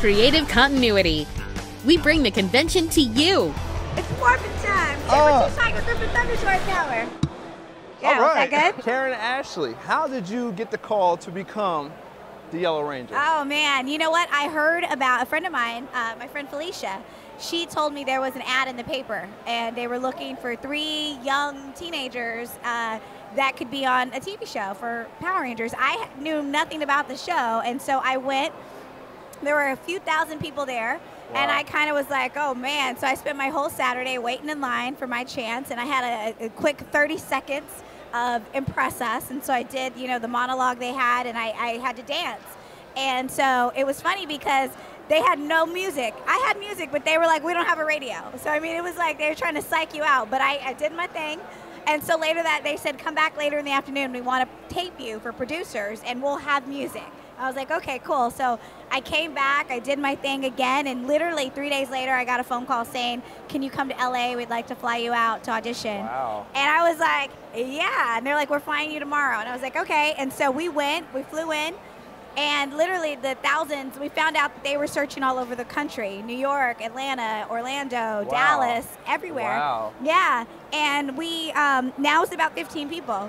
creative continuity. We bring the convention to you. It's morphin' time. Oh. Tiger Griffin Thundershort Power. Yeah, All right. was that good? Karan Ashley, how did you get the call to become the Yellow Ranger? Oh man, you know what? I heard about a friend of mine, my friend Felicia. She told me there was an ad in the paper, and they were looking for 3 young teenagers that could be on a TV show for Power Rangers. I knew nothing about the show, and so I went. There were a few thousand people there. Wow. And I kind of was like, oh man. So I spent my whole Saturday waiting in line for my chance, and I had a quick 30 seconds of impress us. And so I did, you know, the monologue they had, and I had to dance. And so it was funny because they had no music. I had music, but they were like, we don't have a radio. So I mean, it was like they were trying to psych you out, but I did my thing. And so later that they said, come back later in the afternoon. We want to tape you for producers, and we'll have music. I was like, okay, cool. So I came back, I did my thing again, and literally 3 days later, I got a phone call saying, can you come to LA? We'd like to fly you out to audition. Wow. And I was like, yeah. And they're like, we're flying you tomorrow. And I was like, okay. And so we went, we flew in, and literally the thousands, we found out that they were searching all over the country, New York, Atlanta, Orlando, wow. Dallas, everywhere. Wow. Yeah. And we, now it's about 15 people.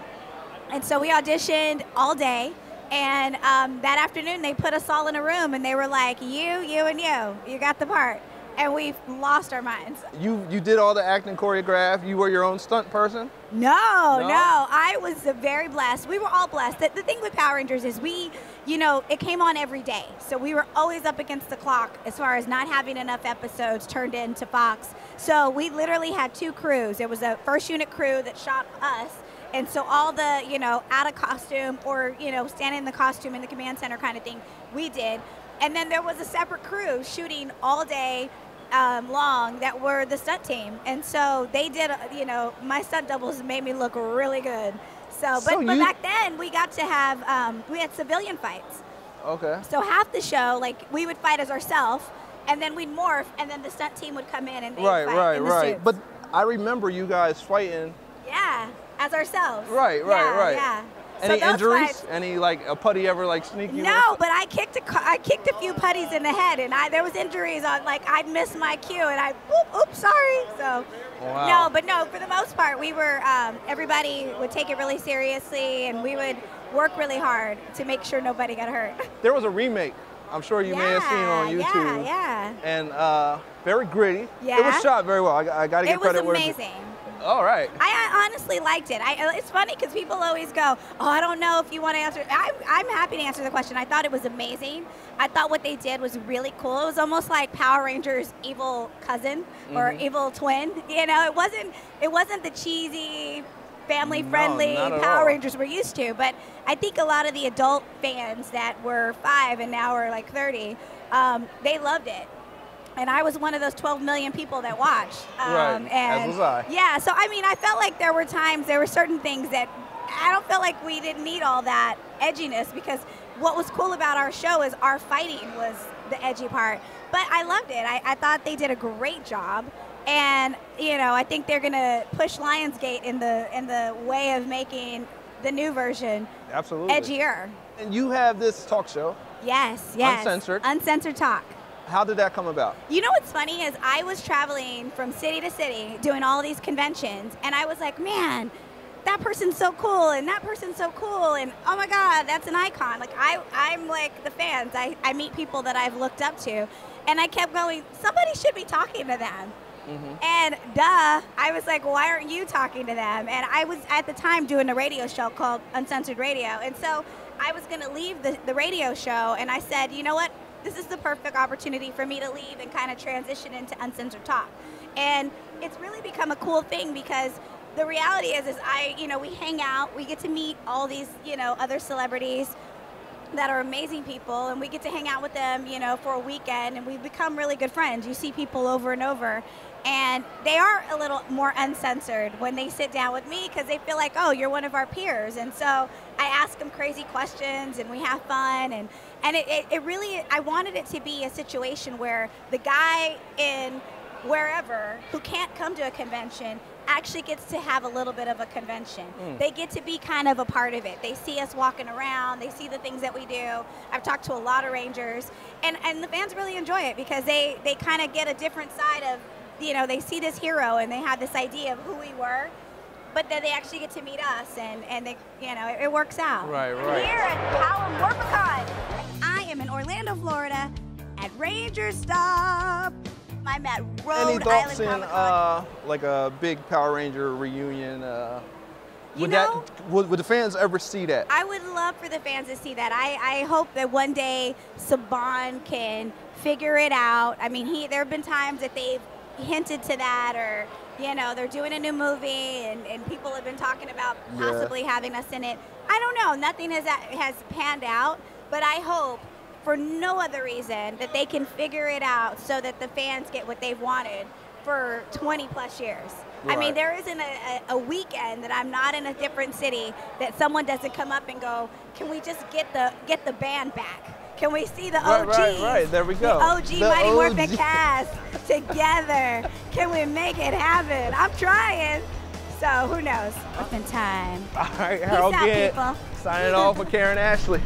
And so we auditioned all day. And that afternoon, they put us all in a room, and they were like, you, and you got the part. And we lost our minds. You did all the acting choreograph? You were your own stunt person? No. I was very blessed. We were all blessed. The thing with Power Rangers is we, you know, it came on every day. So we were always up against the clock as far as not having enough episodes turned into Fox. So we literally had 2 crews. There was a first unit crew that shot us. And so all the, you know, out of costume or, you know, standing in the costume in the command center kind of thing, we did. And then there was a separate crew shooting all day long that were the stunt team. And so they did, you know, my stunt doubles made me look really good. But back then we got to have, we had civilian fights. Okay. So half the show, like, we would fight as ourselves, and then we'd morph, and then the stunt team would come in and they'd fight in the suits. But I remember you guys fighting. Yeah. As ourselves. Right. Yeah. Any injuries? Any like a putty ever like sneak you? No, but I kicked a few putties in the head, and there was injuries on, like, I'd miss my cue, and oops, sorry. So wow. No, for the most part, we were everybody would take it really seriously, and we would work really hard to make sure nobody got hurt. There was a remake. I'm sure you may have seen on YouTube. Yeah. And very gritty. Yeah. It was shot very well. I got to give credit where it was amazing. All right. I honestly liked it. It's funny because people always go, oh, I don't know if you want to answer. I'm happy to answer the question. I thought it was amazing. I thought what they did was really cool. It was almost like Power Rangers' evil cousin or evil twin. You know, it wasn't the cheesy, family-friendly Power Rangers we're used to. But I think a lot of the adult fans that were 5 and now are like 30, they loved it. And I was one of those 12 million people that watched. Right, as was I. Yeah, so I mean, I felt like there were certain things that I don't feel like we didn't need all that edginess, because what was cool about our show is our fighting was the edgy part. But I loved it. I thought they did a great job. And, you know, I think they're going to push Lionsgate in the way of making the new version edgier. And you have this talk show. Yes. Uncensored. Uncensored Talk. How did that come about? You know what's funny is I was traveling from city to city doing all these conventions, and I was like, man, that person's so cool, and that person's so cool, and oh my God, that's an icon. Like, I'm like the fans. I meet people that I've looked up to, and I kept going, somebody should be talking to them. And I was like, why aren't you talking to them? And I was at the time doing a radio show called Uncensored Radio, and so I was going to leave the radio show, and I said, you know what? This is the perfect opportunity for me to leave and kind of transition into Uncensored Talk. And it's really become a cool thing, because the reality is we hang out, we get to meet all these, you know, other celebrities that are amazing people, and we get to hang out with them, you know, for a weekend, and we become really good friends. You see people over and over, and they are a little more uncensored when they sit down with me, because they feel like, oh, you're one of our peers. And so I ask them crazy questions, and we have fun, and it really, I wanted it to be a situation where the guy in wherever who can't come to a convention actually gets to have a little bit of a convention. They get to be kind of a part of it. They see us walking around, they see the things that we do. I've talked to a lot of Rangers, and the fans really enjoy it because they kind of get a different side of, you know, they see this hero and they have this idea of who we were, but then they actually get to meet us, and they, you know, it works out. Right. Here at Power Morphicon, I am in Orlando, Florida, at Ranger Stop. I'm at Rhode Any thoughts Island in Comic-Con. like a big Power Ranger reunion? You know, would the fans ever see that? I would love for the fans to see that. I hope that one day Saban can figure it out. I mean, there have been times that they've hinted to that, or, you know, they're doing a new movie and people have been talking about possibly having us in it. I don't know. Nothing has panned out, but I hope, for no other reason, that they can figure it out so that the fans get what they've wanted for 20 plus years. Right. I mean, there isn't a weekend that I'm not in a different city that someone doesn't come up and go, can we just get the band back? Can we see the OGs? Right, there we go. The OG Mighty Morphin cast together. Can we make it happen? I'm trying. So who knows? Morphin time. All right, Harold Peace out, Gant, people. signing off for Karan Ashley.